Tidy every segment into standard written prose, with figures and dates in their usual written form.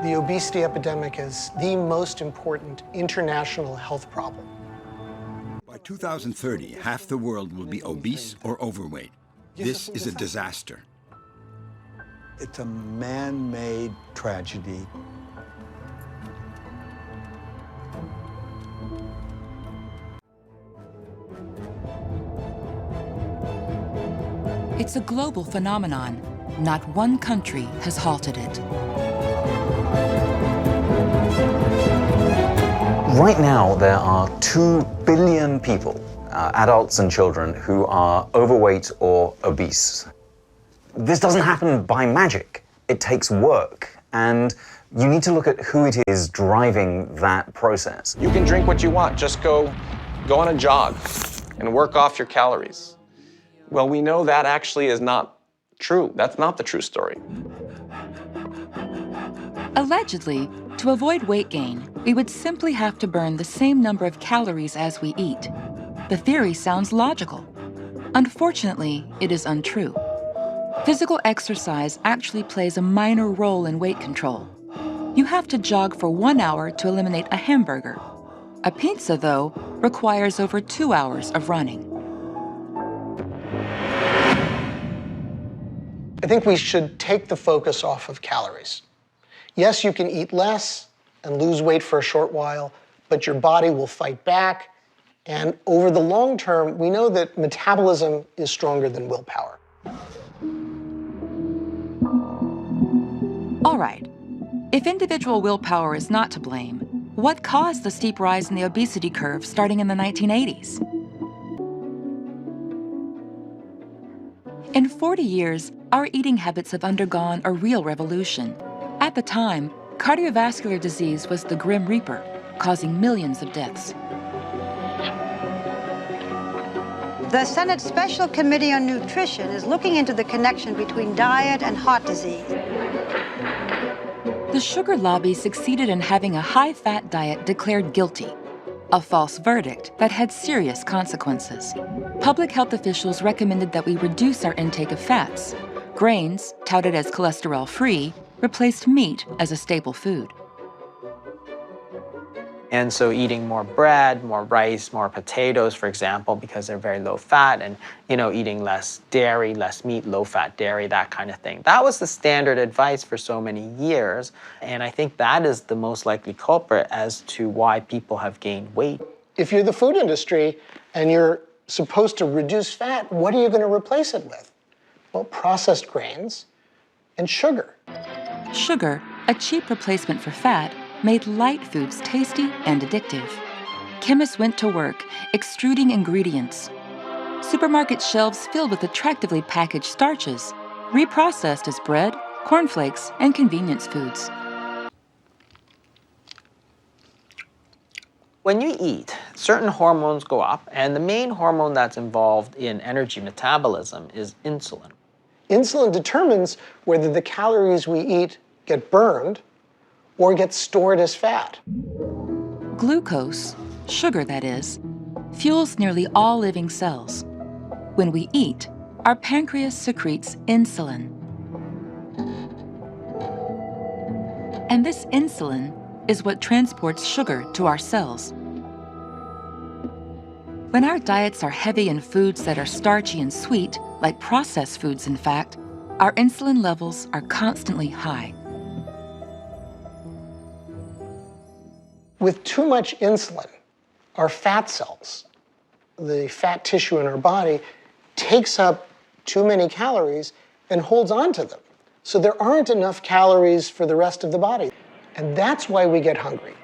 The obesity epidemic is the most important international health problem. By 2030, half the world will be obese or overweight. This is a disaster. It's a man-made tragedy. It's a global phenomenon. Not one country has halted it. Right now, there are 2 billion people, adults and children, who are overweight or obese. This doesn't happen by magic. It takes work, and you need to look at who it is driving that process. You can drink what you want. Just go on a jog and work off your calories. Well, we know that actually is not true. That's not the true story. Allegedly, to avoid weight gain, we would simply have to burn the same number of calories as we eat. The theory sounds logical. Unfortunately, it is untrue. Physical exercise actually plays a minor role in weight control. You have to jog for 1 hour to eliminate a hamburger. A pizza, though, requires over 2 hours of running. I think we should take the focus off of calories. Yes, you can eat less and lose weight for a short while, but your body will fight back. And over the long term, we know that metabolism is stronger than willpower. All right. If individual willpower is not to blame, what caused the steep rise in the obesity curve starting in the 1980s? In 40 years, our eating habits have undergone a real revolution. At the time, cardiovascular disease was the grim reaper, causing millions of deaths. The Senate Special Committee on Nutrition is looking into the connection between diet and heart disease. The sugar lobby succeeded in having a high-fat diet declared guilty, a false verdict that had serious consequences. Public health officials recommended that we reduce our intake of fats. Grains, touted as cholesterol-free, replaced meat as a staple food. And so eating more bread, more rice, more potatoes, for example, because they're very low fat, and eating less dairy, less meat, low fat dairy, that kind of thing. That was the standard advice for so many years, and I think that is the most likely culprit as to why people have gained weight. If you're the food industry and you're supposed to reduce fat, what are you going to replace it with? Well, processed grains and sugar. Sugar, a cheap replacement for fat, made light foods tasty and addictive. Chemists went to work, extruding ingredients. Supermarket shelves filled with attractively packaged starches, reprocessed as bread, cornflakes, and convenience foods. When you eat, certain hormones go up, and the main hormone that's involved in energy metabolism is insulin. Insulin determines whether the calories we eat get burned or get stored as fat. Glucose, sugar that is, fuels nearly all living cells. When we eat, our pancreas secretes insulin. And this insulin is what transports sugar to our cells. When our diets are heavy in foods that are starchy and sweet, like processed foods in fact, our insulin levels are constantly high. With too much insulin, our fat cells, the fat tissue in our body, takes up too many calories and holds on to them. So there aren't enough calories for the rest of the body. And that's why we get hungry.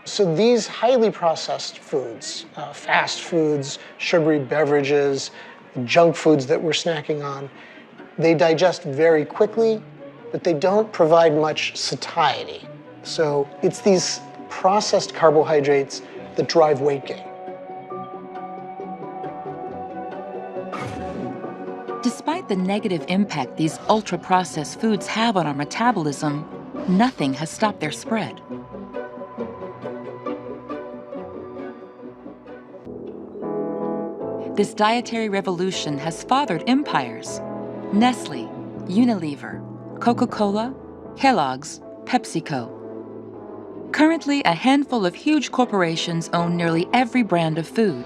So these highly processed foods, fast foods, sugary beverages, junk foods that we're snacking on, they digest very quickly, but they don't provide much satiety. So it's these processed carbohydrates that drive weight gain. Despite the negative impact these ultra-processed foods have on our metabolism, nothing has stopped their spread. This dietary revolution has fathered empires. Nestle, Unilever, Coca-Cola, Kellogg's, PepsiCo. Currently, a handful of huge corporations own nearly every brand of food.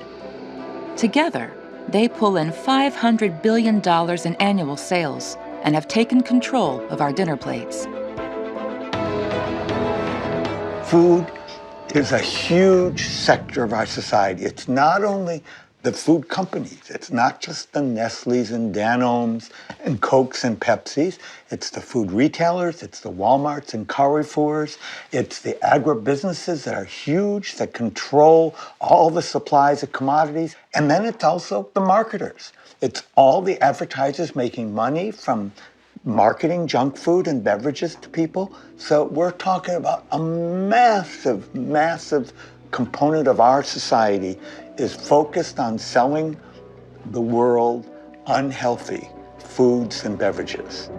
Together, they pull in $500 billion in annual sales and have taken control of our dinner plates. Food is a huge sector of our society. It's not only the food companies. It's not just the Nestle's and Danones and Cokes and Pepsis. It's the food retailers, it's the Walmarts and Carrefours, it's the agribusinesses that are huge, that control all the supplies of commodities. And then it's also the marketers. It's all the advertisers making money from marketing junk food and beverages to people. So we're talking about a massive, massive component of our society is focused on selling the world unhealthy foods and beverages.